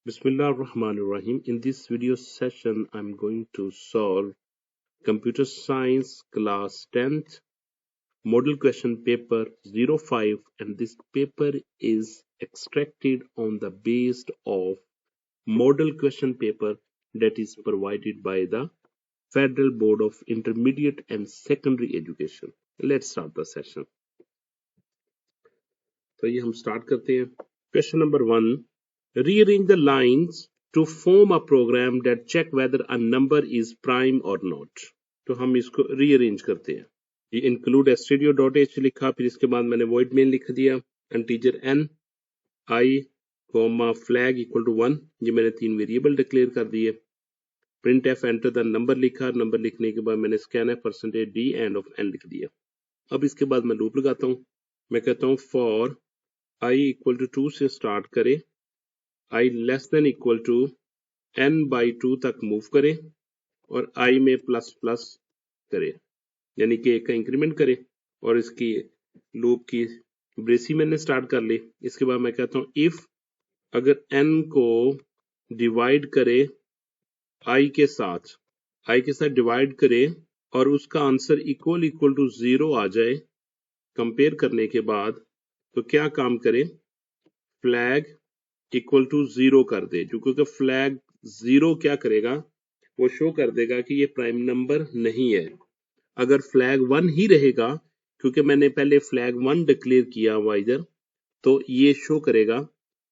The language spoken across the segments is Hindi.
Bismillah ar-Rahman ar-Rahim. In this video session, I'm going to solve Computer Science Class 10th Model Question Paper 05, and this paper is extracted on the based of Model Question Paper that is provided by the Federal Board of Intermediate and Secondary Education. Let's start the session. तो ये हम स्टार्ट करते हैं. Question number 1. Rearrange the lines to form a program that check whether a number is prime or not. तो हम इसको rearrange करते हैं. ये include stdio.h लिखा, फिर इसके बाद मैंने void main लिख दिया, integer n I flag equal to 1. ये मैंने 3 वेरिएबल डिक्लेयर कर दिए. printf enter द नंबर लिखा, नंबर लिखने के बाद मैंने scanf %d end of n लिख दिया. अब इसके बाद मैं लूप लगाता हूँ. मैं कहता हूँ for I इक्वल टू 2 से स्टार्ट करे, I less than equal to n by 2 तक मूव करे और I में प्लस प्लस करे, यानी कि एक का इंक्रीमेंट करे और इसकी लूप की ब्रेसी मैंने स्टार्ट कर ली. इसके बाद मैं कहता हूँ इफ अगर n को डिवाइड करे I के साथ डिवाइड करे और उसका आंसर इक्वल टू 0 आ जाए कंपेयर करने के बाद, तो क्या काम करे, फ्लैग इक्वल टू 0 कर दे. क्योंकि फ्लैग 0 क्या करेगा, वो शो कर देगा कि ये प्राइम नंबर नहीं है. अगर फ्लैग 1 ही रहेगा, क्योंकि मैंने पहले फ्लैग 1 डिक्लेयर किया हुआ इधर, तो ये शो करेगा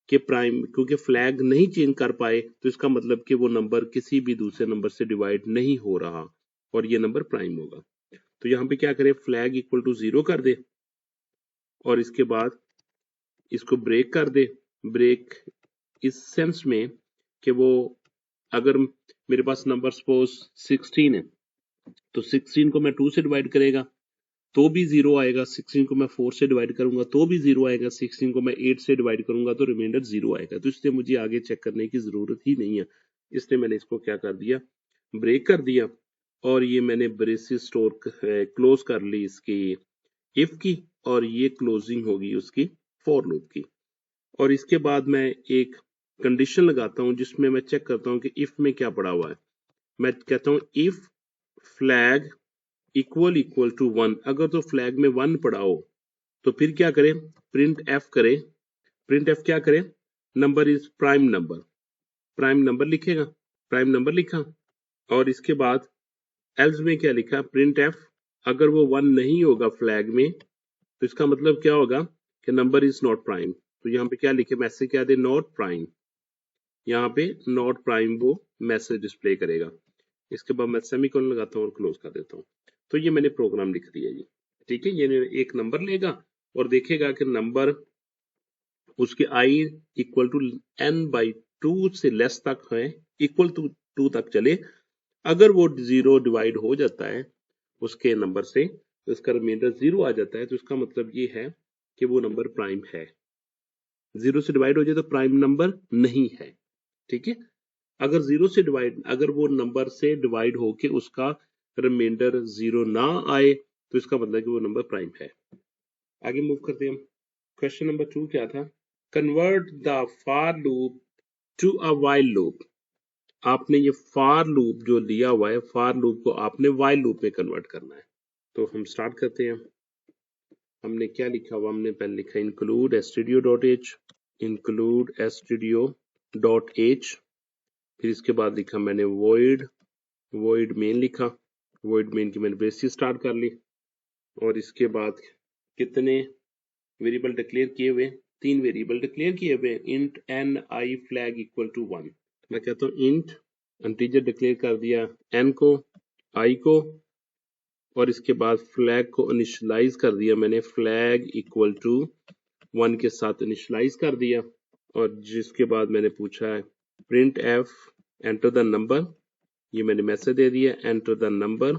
कि प्राइम, क्योंकि फ्लैग नहीं चेंज कर पाए तो इसका मतलब कि वो नंबर किसी भी दूसरे नंबर से डिवाइड नहीं हो रहा और ये नंबर प्राइम होगा. तो यहाँ पे क्या करे, फ्लैग इक्वल टू 0 कर दे और इसके बाद इसको ब्रेक कर दे. ब्रेक इस सेंस में कि वो, अगर मेरे पास नंबर सपोज 16 है तो 16 को मैं 2 से डिवाइड करेगा तो भी 0 आएगा, 16 को मैं 4 से डिवाइड करूंगा तो भी 0 आएगा, 16 को मैं 8 से डिवाइड करूंगा तो रिमाइंडर 0 आएगा. तो इसलिए मुझे आगे चेक करने की जरूरत ही नहीं है. इसलिए मैंने इसको क्या कर दिया, ब्रेक कर दिया और ये मैंने ब्रेसिस स्टोर क्लोज कर ली इसकी इफ की, और ये क्लोजिंग होगी उसकी फॉर लूप की. और इसके बाद मैं एक कंडीशन लगाता हूं जिसमें मैं चेक करता हूं कि इफ में क्या पड़ा हुआ है. मैं कहता हूं इफ फ्लैग इक्वल टू 1. अगर तो फ्लैग में 1 पड़ा हो तो फिर क्या करें, प्रिंट एफ करे. प्रिंट एफ क्या करे, number is prime number. Prime number लिखेगा, प्राइम नंबर लिखा और इसके बाद एल्स में क्या लिखा, प्रिंट एफ अगर वो 1 नहीं होगा फ्लैग में तो इसका मतलब क्या होगा कि नंबर इज नॉट प्राइम. तो यहाँ पे क्या लिखे, मैसेज क्या दे, नॉट प्राइम. यहाँ पे नॉट प्राइम वो मैसेज डिस्प्ले करेगा. इसके बाद मैं सेमीकोलन लगाता हूँ और क्लोज कर देता हूँ. तो ये मैंने प्रोग्राम लिख दिया जी. ठीक है, ये एक नंबर लेगा और देखेगा कि नंबर उसके I equal to n by 2 से लेस तक है, इक्वल टू 2 तक चले. अगर वो 0 डिवाइड हो जाता है उसके नंबर से तो इसका रिमाइंडर 0 आ जाता है. तो इसका मतलब ये है कि वो नंबर प्राइम है. 0 से डिवाइड हो जाए तो प्राइम नंबर नहीं है. ठीक है, अगर 0 से डिवाइड, अगर वो नंबर से डिवाइड होके उसका रिमाइंडर 0 ना आए तो इसका मतलब कि वो नंबर प्राइम है. आगे मूव करते हैं हम. क्वेश्चन नंबर 2 क्या था, convert the for loop to a while loop. आपने ये फॉर लूप जो लिया हुआ है, फॉर लूप को आपने व्हाइल लूप में कन्वर्ट करना है. तो हम स्टार्ट करते हैं. हमने क्या लिखा हुआ, हमने पहले लिखा इंक्लूड stdio.h, इंक्लूड stdio.h. फिर इसके बाद लिखा मैंने void मेन लिखा, void मेन की मैंने ब्रेसेस स्टार्ट कर ली और इसके बाद कितने वेरिएबल डिक्लेयर किए हुए, 3 वेरिएबल डिक्लेयर किए हुए. Int n I flag equal to 1. मैं कहता हूँ इंट इंटीजर डिक्लेयर कर दिया n को, I को, और इसके बाद फ्लैग को इनिशियलाइज कर दिया मैंने, फ्लैग इक्वल टू 1 के साथ इनिशियलाइज कर दिया. और जिसके बाद मैंने पूछा है print f enter the number, ये मैंने मैसेज दे दिया एंटर द नंबर,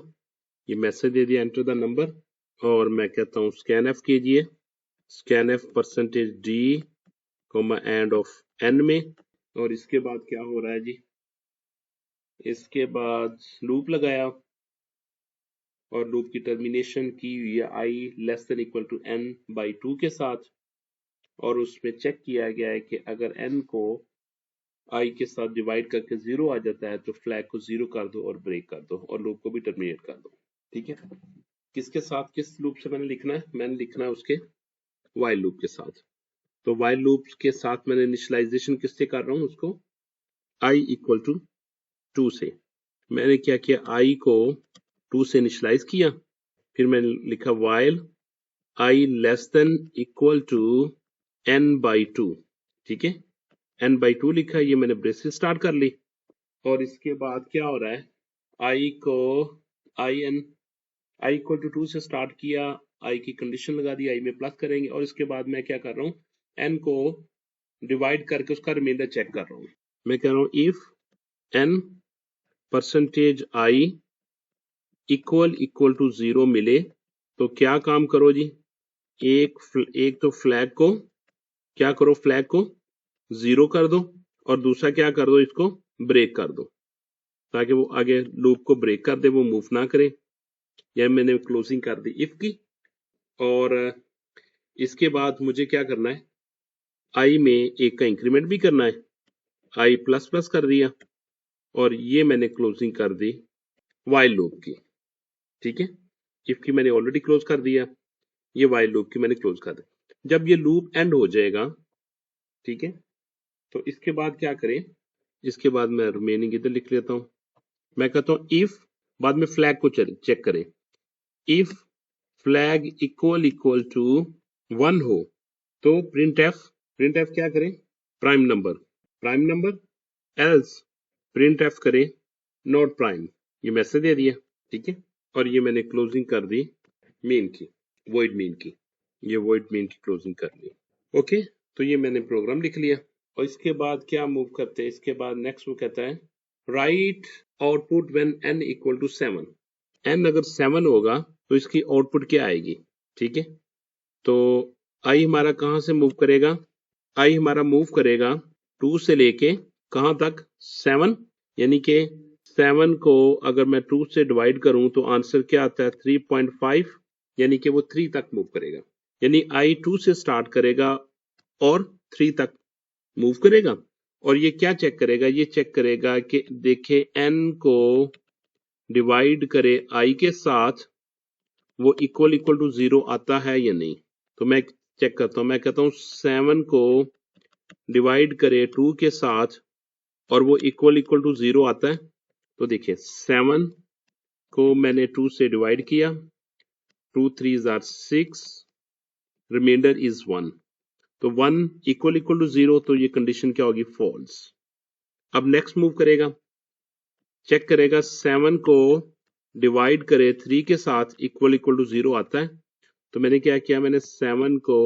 ये मैसेज दे दिया एंटर द नंबर. और मैं कहता हूँ स्कैन एफ कीजिए, scan F %d end of n में. और इसके बाद क्या हो रहा है जी, इसके बाद लूप लगाया और लूप की टर्मिनेशन की हुई है i less than equal to n by 2 के साथ. और उसमें चेक किया गया है कि अगर n को आई के साथ डिवाइड करके 0 आ जाता है तो फ्लैग को 0 कर दो और ब्रेक कर दो और लूप को भी टर्मिनेट कर दो। ठीक है, किसके साथ, किस लूप से मैंने लिखना है? मैंने लिखना है उसके वाइल लूप के साथ। तो वाइल लूप के साथ मैंने इनिशियलाइजेशन किससे कर रहा हूँ? उसको i इक्वल टू 2 से। मैंने क्या किया, i को 2 से इनिशियलाइज किया, फिर मैंने लिखा while i less than equal to n by 2। ठीक है, n बाई 2 लिखा, ये मैंने ब्रेसेस स्टार्ट कर ली। और इसके बाद क्या हो रहा है, i को i इक्वल टू 2 से स्टार्ट किया, i की कंडीशन लगा दी, i में प्लस करेंगे, और इसके बाद मैं क्या कर रहा हूँ, n को डिवाइड करके उसका रिमाइंडर चेक कर रहा हूँ। मैं कह रहा हूँ if n percentage i equal to 0 मिले तो क्या काम करो जी, एक तो फ्लैग को क्या करो, फ्लैग को 0 कर दो, और दूसरा क्या कर दो, इसको ब्रेक कर दो, ताकि वो आगे लूप को ब्रेक कर दे, वो मूव ना करे। या मैंने क्लोजिंग कर दी इफ की, और इसके बाद मुझे क्या करना है, आई में एक का इंक्रीमेंट भी करना है, आई प्लस प्लस कर दिया, और ये मैंने क्लोजिंग कर दी वाइल लूप की। ठीक है, इफ की मैंने ऑलरेडी क्लोज कर दिया, ये वाइल लूप की मैंने क्लोज कर दी। जब ये लूप एंड हो जाएगा, ठीक है, तो इसके बाद क्या करें, इसके बाद मैं रिमेनिंग इधर लिख लेता हूं। मैं कहता हूं इफ, बाद में फ्लैग को चेक करें, इफ फ्लैग इक्वल टू 1 हो तो प्रिंट एफ क्या करें, prime number, else print F करें नॉट प्राइम। ये मैसेज दे दिया। ठीक है, और ये मैंने क्लोजिंग कर दी मेन की, वॉइड मेन की, ये वॉइड मेन की क्लोजिंग कर ली। ओके, तो ये मैंने प्रोग्राम लिख लिया। और इसके बाद क्या मूव करते हैं, इसके बाद नेक्स्ट वो कहता है write output when n equal to 7। n अगर 7 होगा तो इसकी आउटपुट क्या आएगी। ठीक है, तो i हमारा कहां से मूव करेगा, i हमारा मूव करेगा 2 से लेके कहां तक, 7, यानी कि 7 को अगर मैं 2 से डिवाइड करूं तो आंसर क्या आता है 3.5, यानी कि वो 3 तक मूव करेगा। यानी i 2 से स्टार्ट करेगा और 3 तक मूव करेगा। और ये क्या चेक करेगा, ये चेक करेगा कि देखे n को डिवाइड करे i के साथ वो इक्वल टू 0 आता है या नहीं। तो मैं चेक करता हूं, मैं कहता हूं 7 को डिवाइड करे 2 के साथ और वो इक्वल टू 0 आता है। तो देखिए 7 को मैंने 2 से डिवाइड किया, 2 3s are 6, रिमाइंडर इज 1, तो 1 इक्वल टू 0, तो ये कंडीशन क्या होगी, फॉल्स। अब नेक्स्ट मूव करेगा, चेक करेगा 7 को डिवाइड करे 3 के साथ इक्वल टू 0 आता है। तो मैंने क्या किया, मैंने 7 को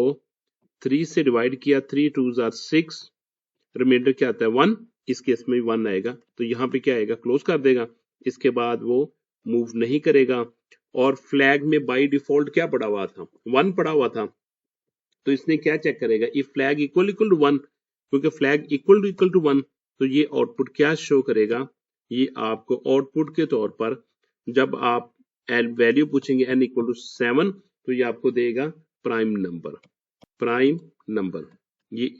3 से डिवाइड किया, 3 2s are 6, रिमाइंडर क्या आता है 1, इस केस में 1 आएगा, तो यहाँ पे क्या आएगा, क्लोज कर देगा। इसके बाद वो मूव नहीं करेगा। और फ्लैग में बाय डिफॉल्ट क्या पड़ा हुआ था, 1 पड़ा हुआ था, तो इसने क्या चेक करेगा, इफ फ्लैग इक्वल टू 1, क्योंकि फ्लैग इक्वल टू 1, तो ये आउटपुट क्या शो करेगा, ये आपको आउटपुट के तौर पर जब आप वैल्यू पूछेंगे n इक्वल टू 7, तो ये आपको देगा प्राइम नंबर, ये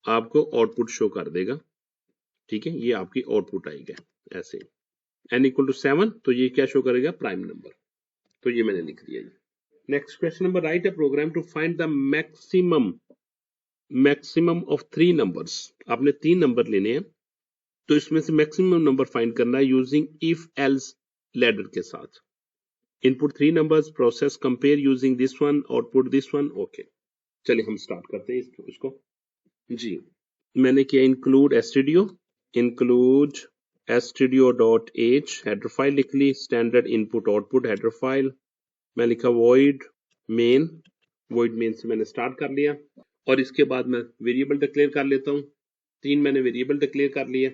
आपको आउटपुट शो कर देगा। ठीक है, ये आपकी आउटपुट आएगा ऐसे, n इक्वल टू 7, तो ये क्या शो करेगा, प्राइम नंबर। तो ये मैंने लिख दिया। Next question number, write a program to find the maximum of 3 numbers. आपने 3 नंबर लेने हैं, तो इसमें से मैक्सिमम नंबर फाइंड करना है यूजिंग इफ एल्स लैडर के साथ। Input 3 numbers, process compare using this one, output this one. Okay, चलिए हम स्टार्ट करते हैं इसको। जी, मैंने किया include stdio dot h, header file लिख ली, standard input output header file. मैं लिखा वॉइड मेन से मैंने स्टार्ट कर लिया। और इसके बाद मैं वेरिएबल डिक्लेयर कर लेता हूँ। 3 मैंने वेरिएबल डिक्लेयर कर लिए,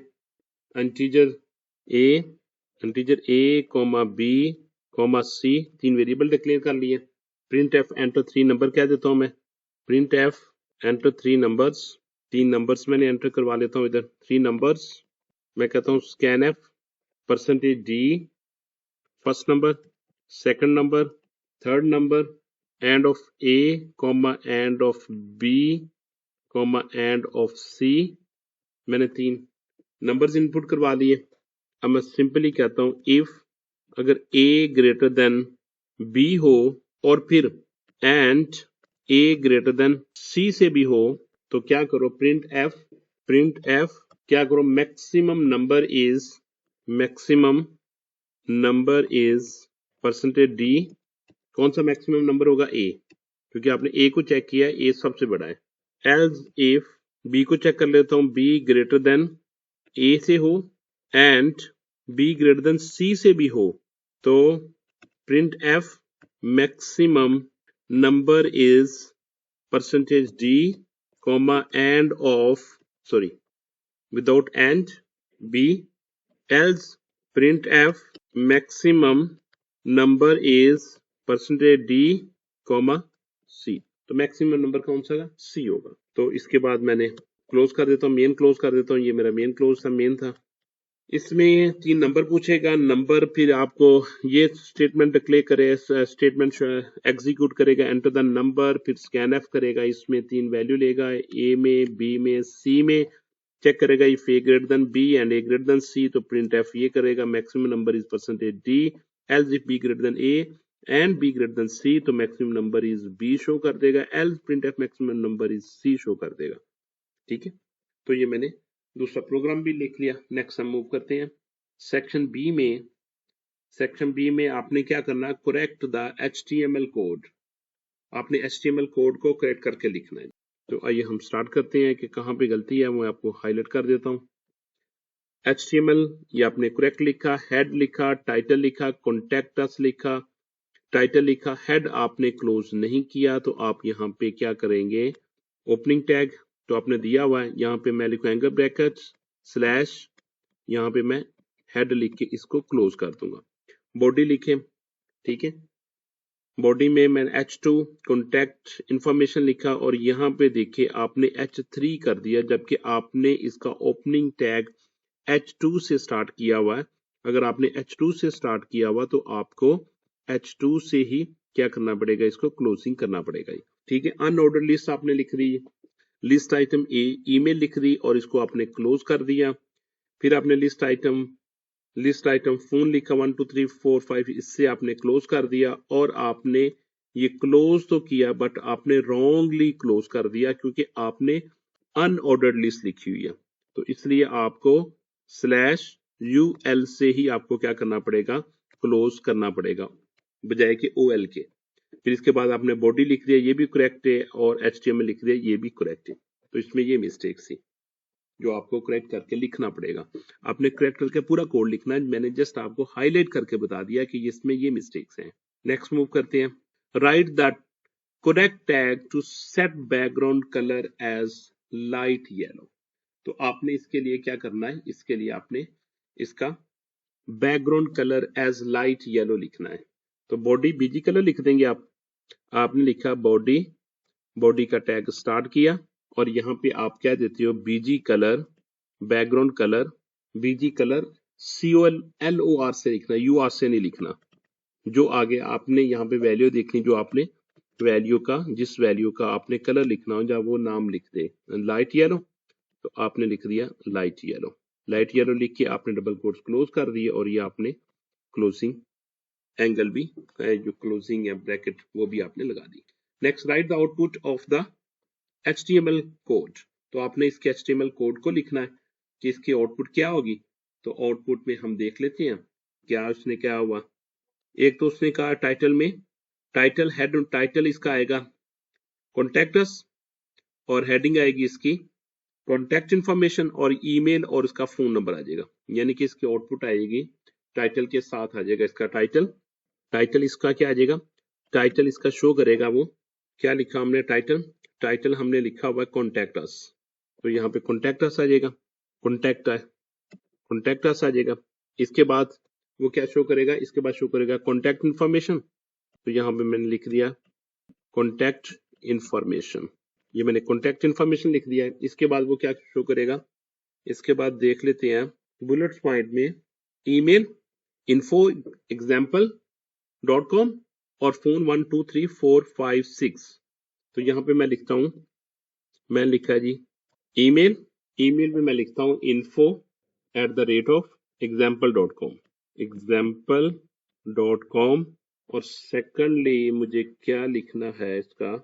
integer a comma B comma C, 3 variable declare कर लिए। प्रिंट एफ एंटर 3 नंबर कह देता हूँ मैं, print f enter 3 numbers, 3 numbers मैंने एंटर करवा लेता हूँ इधर, 3 नंबर्स। मैं कहता हूँ scan f percentage d, first number, second number, third number, and of a comma and of b comma and of c, मैंने 3 नंबर्स इनपुट करवा लिए। अब मैं सिंपली कहता हूं इफ अगर a ग्रेटर देन b हो और फिर and a greater than c से भी हो तो क्या करो, प्रिंट एफ क्या करो, maximum number is percentage D. कौन सा मैक्सिमम नंबर होगा, a, क्योंकि आपने a को चेक किया, a सबसे बड़ा है। एल्स इफ b को चेक कर लेता हूं, b ग्रेटर देन a से हो and b greater than c से भी हो तो print f maximum number is percentage d comma and of sorry without and b। Else print f maximum number is percentage d comma c. तो मैक्सिमम नंबर कौन सा होगा, सी होगा। तो इसके बाद मैंने क्लोज कर देता हूँ, मेन क्लोज कर देता हूँ। ये मेरा मेन क्लोज था, मेन था। इसमें 3 नंबर पूछेगा, नंबर फिर आपको ये स्टेटमेंट डिक्लेयर करे, स्टेटमेंट एग्जीक्यूट करेगा, एंटर द नंबर, फिर स्कैन एफ करेगा, इसमें 3 वैल्यू लेगा, ए में, बी में, सी में, चेक करेगा if a greater than b and a greater than c तो प्रिंट एफ ये करेगा maximum number is percentage d. Else if b greater than a and b greater than c तो maximum number is b show कर देगा। Else print f maximum number is c show कर देगा। ठीक है, तो ये मैंने दूसरा प्रोग्राम भी लिख लिया। नेक्स्ट हम मूव करते हैं सेक्शन बी में आपने क्या करना है, करेक्ट द HTML कोड। आपने HTML कोड को करेक्ट करके लिखना है। तो आइए हम स्टार्ट करते हैं कि कहाँ पे गलती है, मैं आपको हाईलाइट कर देता हूँ। HTML ये आपने करेक्ट लिखा, हेड लिखा, टाइटल लिखा, कॉन्टेक्ट अस लिखा, टाइटल लिखा, हेड आपने क्लोज नहीं किया तो आप यहाँ पे क्या करेंगे, ओपनिंग टैग तो आपने दिया हुआ है, यहाँ पे मैं लिखूंगा ब्रैकेट्स स्लैश, यहाँ पे मैं हेड लिख के इसको क्लोज कर दूंगा। बॉडी लिखे, ठीक है, बॉडी में मैंने H2 कॉन्टैक्ट इंफॉर्मेशन लिखा और यहाँ पे देखिए आपने H3 कर दिया, जबकि आपने इसका ओपनिंग टैग H2 से स्टार्ट किया हुआ है। अगर आपने H2 से स्टार्ट किया हुआ तो आपको H2 से ही क्या करना पड़ेगा, इसको क्लोजिंग करना पड़ेगा। ठीक है, अनऑर्डर लिस्ट आपने लिख दी, लिस्ट आइटम ए ईमेल लिख दी और इसको आपने क्लोज कर दिया। फिर आपने लिस्ट आइटम फोन लिखा 1 2 3 4 5, इससे आपने क्लोज कर दिया और आपने ये क्लोज तो किया बट आपने रॉन्गली क्लोज कर दिया क्योंकि आपने अनऑर्डर्ड लिस्ट लिखी हुई है। तो इसलिए आपको /UL से ही आपको क्या करना पड़ेगा, क्लोज करना पड़ेगा बजाय कि OL के। फिर इसके बाद आपने बॉडी लिख दिया, ये भी करेक्ट है, और HTML लिख दिया, ये भी करेक्ट है। तो इसमें ये मिस्टेक थी जो आपको करेक्ट करके लिखना पड़ेगा। आपने करेक्ट करके पूरा कोड लिखना है, मैंने जस्ट आपको हाईलाइट करके बता दिया कि इसमें ये मिस्टेक्स हैं। नेक्स्ट मूव करते हैं, write the correct tag to set background colour as light yellow. तो आपने इसके लिए क्या करना है, इसके लिए आपने इसका background colour as light yellow लिखना है। तो बॉडी बीजी कलर लिख देंगे आपने लिखा बॉडी का टैग स्टार्ट किया और यहाँ पे आप क्या देते हो, BG colour, background colour, BG colour COLLOR से लिखना, UR से नहीं लिखना। जो आगे आपने यहाँ पे वैल्यू देखनी, जो आपने जिस वैल्यू का आपने कलर लिखना हो, जब वो नाम लिख दे लाइट येलो तो आपने लिख दिया लाइट येलो लिख के आपने डबल कोट्स क्लोज कर दिए और ये आपने क्लोजिंग एंगल भी, जो क्लोजिंग या ब्रैकेट वो भी आपने लगा दी। Next, write the output of the HTML code. तो आपने इसके HTML कोड को लिखना है कि इसकी आउटपुट क्या होगी। तो आउटपुट में हम देख लेते हैं क्या उसने क्या हुआ। एक तो उसने कहा टाइटल में, टाइटल हेड, टाइटल इसका आएगा कॉन्टैक्ट अस और हेडिंग आएगी इसकी कॉन्टैक्ट इंफॉर्मेशन और ईमेल और उसका फोन नंबर आ जाएगा। यानी कि इसकी आउटपुट आएगी टाइटल के साथ आ जाएगा इसका टाइटल इसका क्या आ जाएगा, टाइटल इसका शो करेगा वो क्या लिखा हमने, टाइटल हमने लिखा हुआ है कॉन्टैक्ट अस, तो यहाँ पे कॉन्टैक्ट अस आ जाएगा, कॉन्टैक्ट अस आ जाएगा। इसके बाद वो क्या शो करेगा, इसके बाद शो करेगा कॉन्टैक्ट इंफॉर्मेशन, तो यहाँ पे मैंने लिख दिया कॉन्टैक्ट इंफॉर्मेशन, ये मैंने कॉन्टैक्ट इंफॉर्मेशन लिख दिया है। इसके बाद वो क्या शो करेगा, इसके बाद देख लेते हैं बुलेट पॉइंट में ईमेल info@example.com और फोन 1 2 3 4 5 6। तो यहाँ पे मैं लिखता हूँ, मैं लिखा जी ईमेल में मैं लिखता हूँ info example.com example.com और सेकंडली मुझे क्या लिखना है इसका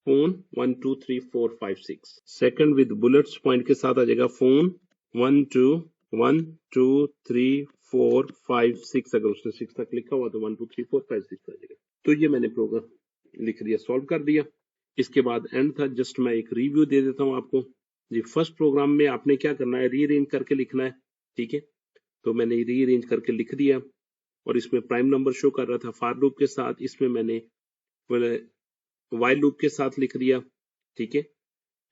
phone 123456 second with bullets point के साथ आ जाएगा फोन 121345 अगर उसने 6 तक लिखा हुआ तो 123456 आ जाएगा। तो ये मैंने प्रोग्राम लिख दिया, सॉल्व कर दिया। इसके बाद एंड था, जस्ट मैं एक रिव्यू दे देता हूँ आपको जी। फर्स्ट प्रोग्राम में आपने क्या करना है, रीअरेंज करके लिखना है, ठीक है। तो मैंने रीअरेंज करके लिख दिया और इसमें प्राइम नंबर शो कर रहा था फॉर लूप के साथ, इसमें मैंने वाइल लूप के साथ लिख दिया, ठीक है।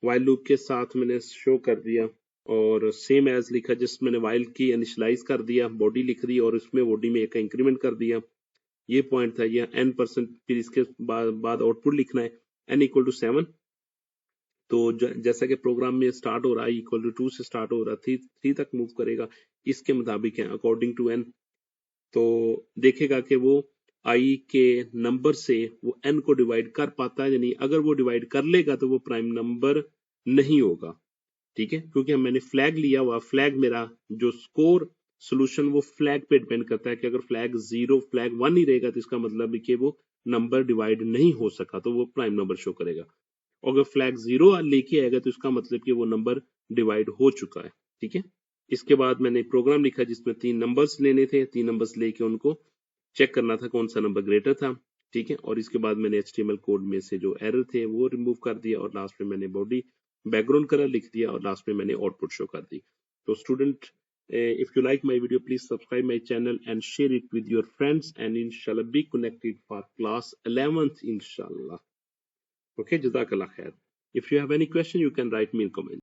वाइल लूप के साथ मैंने शो कर दिया और सेम एज लिखा, जिस मैंने वाइल की इनिशियलाइज कर दिया, बॉडी लिख दी और उसमें बॉडी में एक इंक्रीमेंट कर दिया। ये पॉइंट था, ये n%। फिर इसके बाद आउटपुट लिखना है n इक्वल टू 7। तो जैसा कि प्रोग्राम में स्टार्ट हो रहा है इक्वल टू 2 से स्टार्ट हो रहा है, 3 तक मूव करेगा, इसके मुताबिक है अकॉर्डिंग टू n। तो देखेगा कि वो i के नंबर से वो n को डिवाइड कर पाता है या नहीं। अगर वो डिवाइड कर लेगा तो वो प्राइम नंबर नहीं होगा, ठीक है। क्योंकि मैंने फ्लैग लिया हुआ, फ्लैग मेरा जो स्कोर सोल्यूशन वो फ्लैग पे डिपेंड करता है कि अगर फ्लैग 0 फ्लैग 1 ही रहेगा तो इसका मतलब है कि वो नंबर डिवाइड नहीं हो सका, तो वो प्राइम नंबर शो करेगा। अगर फ्लैग 0 लेके आएगा तो इसका मतलब कि वो नंबर डिवाइड हो चुका है, ठीक है। इसके बाद मैंने प्रोग्राम लिखा जिसमें 3 नंबर्स लेने थे, 3 नंबर्स लेके उनको चेक करना था कौन सा नंबर ग्रेटर था, ठीक है। और इसके बाद मैंने HTML कोड में से जो एरर थे वो रिमूव कर दिया और लास्ट में मैंने बॉडी बैकग्राउंड कलर लिख दिया और लास्ट में मैंने आउटपुट शो कर दी। तो student, if you like my video, please subscribe my channel and share it with your friends, and inshallah be connected for class 11th inshallah. Okay, jazakallah khair. If you have any question, you can write me in comment.